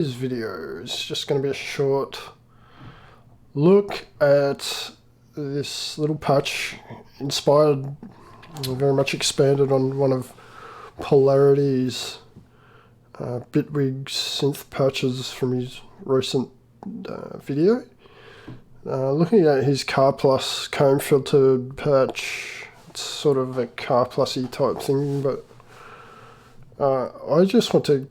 This video is just going to be a short look at this little patch inspired, very much expanded on one of Polarity's Bitwig synth patches from his recent video. Looking at his Car Plus comb filtered patch, it's sort of a Car Plus-y type thing, but I just want to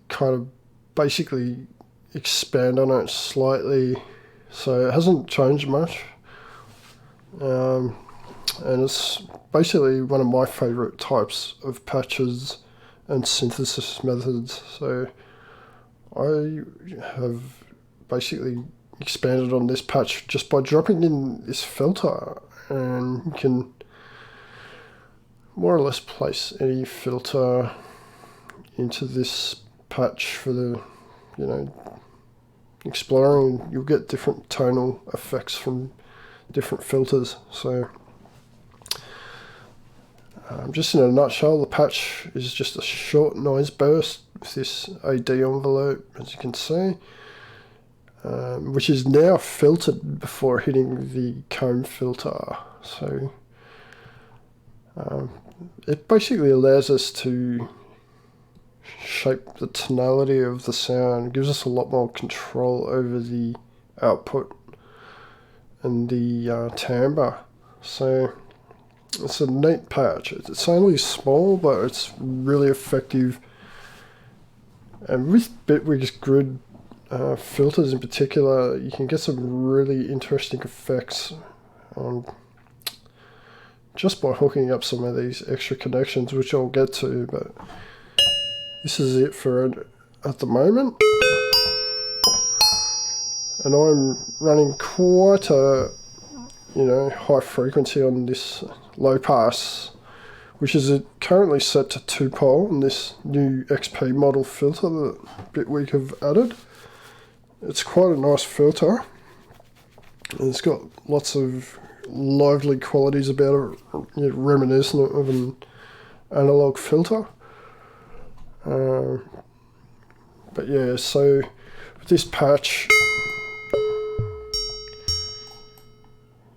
kind of basically expand on it slightly, so it hasn't changed much, and it's basically one of my favorite types of patches and synthesis methods. So I have basically expanded on this patch just by dropping in this filter, and you can more or less place any filter into this patch for the, exploring. You'll get different tonal effects from different filters. So just in a nutshell, the patch is just a short noise burst with this AD envelope, as you can see, which is now filtered before hitting the comb filter. So it basically allows us to shape the tonality of the sound. It gives us a lot more control over the output and the timbre. So it's a neat patch. It's only small, but it's really effective. And with Bitwig's grid filters in particular, you can get some really interesting effects just by hooking up some of these extra connections, which I'll get to, but this is it for it at the moment. And I'm running quite a high frequency on this low pass, which is currently set to 2-pole on this new XP model filter that Bitwig have added. It's quite a nice filter, and it's got lots of lively qualities about it, reminiscent of an analog filter. But yeah, so with this patch,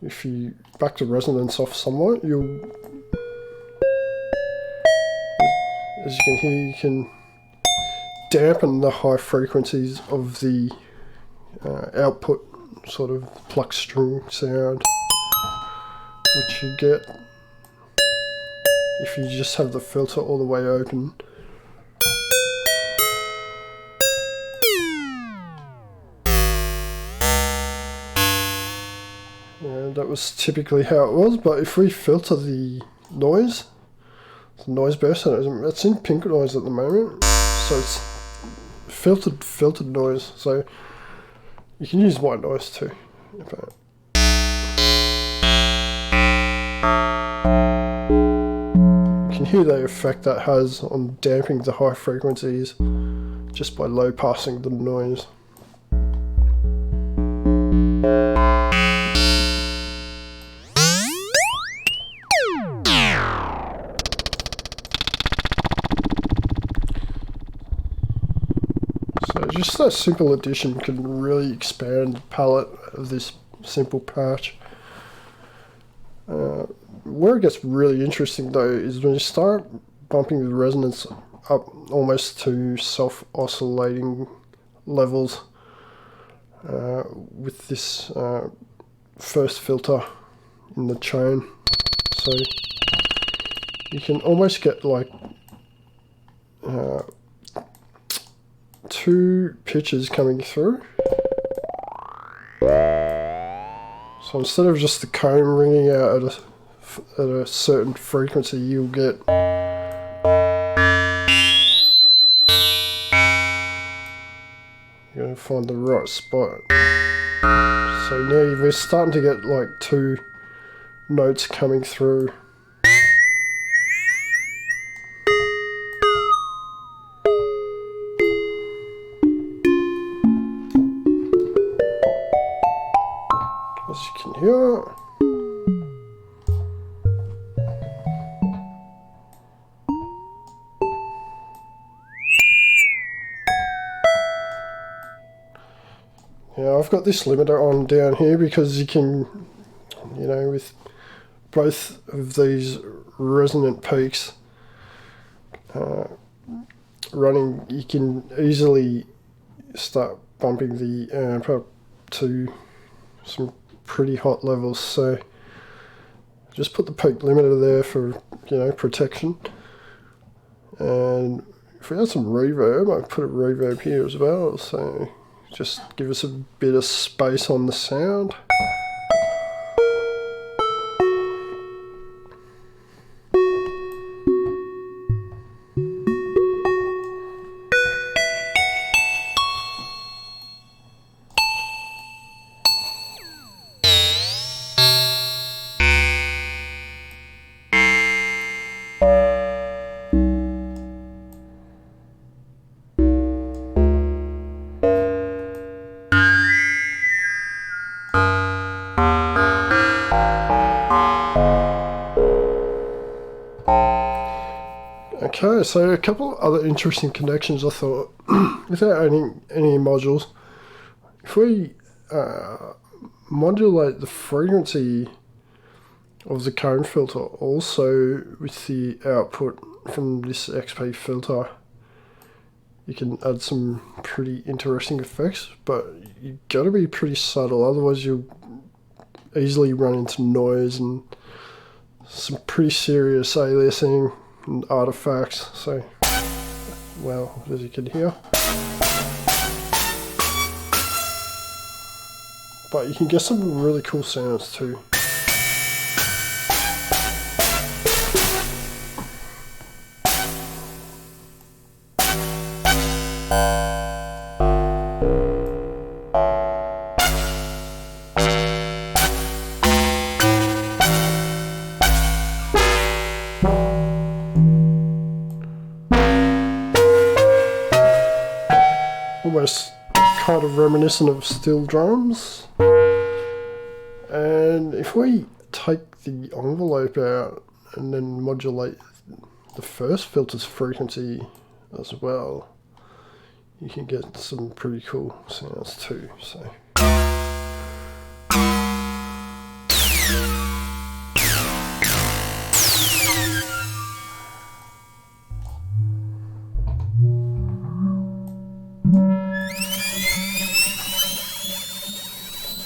if you back the resonance off somewhat, as you can hear, you can dampen the high frequencies of the output sort of pluck string sound, which you get if you just have the filter all the way open. That was typically how it was, but if we filter the noise burst, it's in pink noise at the moment, so it's filtered noise, so you can use white noise too. You can hear the effect that has on damping the high frequencies just by low passing the noise. So just that simple addition can really expand the palette of this simple patch. Where it gets really interesting though is when you start bumping the resonance up almost to self-oscillating levels with this first filter in the chain. So you can almost get like two pitches coming through. So instead of just the comb ringing out at a certain frequency, you'll get you're gonna find the right spot. So now we're starting to get like two notes coming through. As you can hear. Yeah, I've got this limiter on down here because you can, you know, with both of these resonant peaks running, you can easily start bumping the amp up to some pretty hot levels. So just put the peak limiter there for, you know, protection. And if we had some reverb, I'd put a reverb here as well, so just give us a bit of space on the sound. Okay, so a couple of other interesting connections I thought, without any modules, if we modulate the frequency of the cone filter also with the output from this XP filter, you can add some pretty interesting effects, but you got to be pretty subtle, otherwise you'll easily run into noise and some pretty serious aliasing and artifacts. So, well, as you can hear, but you can get some really cool sounds too. Almost kind of reminiscent of steel drums. And if we take the envelope out and then modulate the first filter's frequency as well, you can get some pretty cool sounds too. So.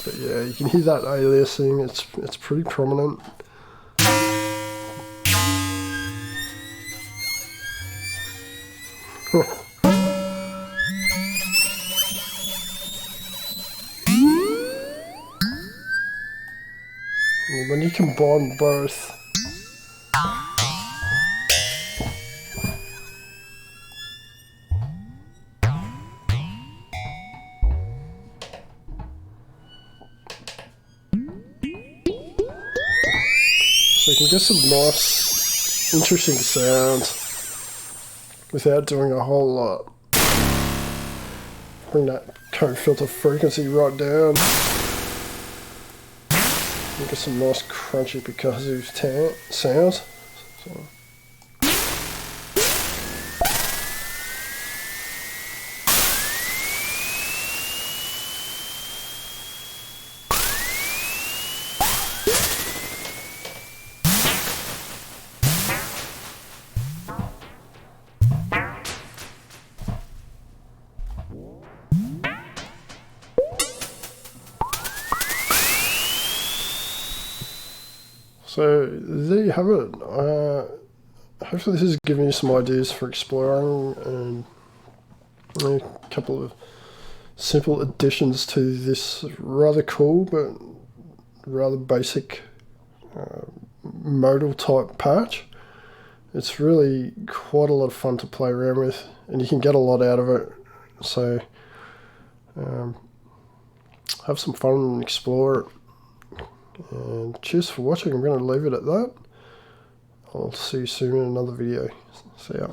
But yeah, you can hear that aliasing, it's pretty prominent. When you combine both, so you can get some nice, interesting sounds without doing a whole lot. Bring that cone filter frequency right down. You get some nice crunchy percussive sounds. So. So there you have it. Hopefully this has given you some ideas for exploring and a couple of simple additions to this rather cool but rather basic modal type patch. It's really quite a lot of fun to play around with, and you can get a lot out of it. So have some fun and explore it. And cheers for watching. I'm going to leave it at that. I'll see you soon in another video. See ya.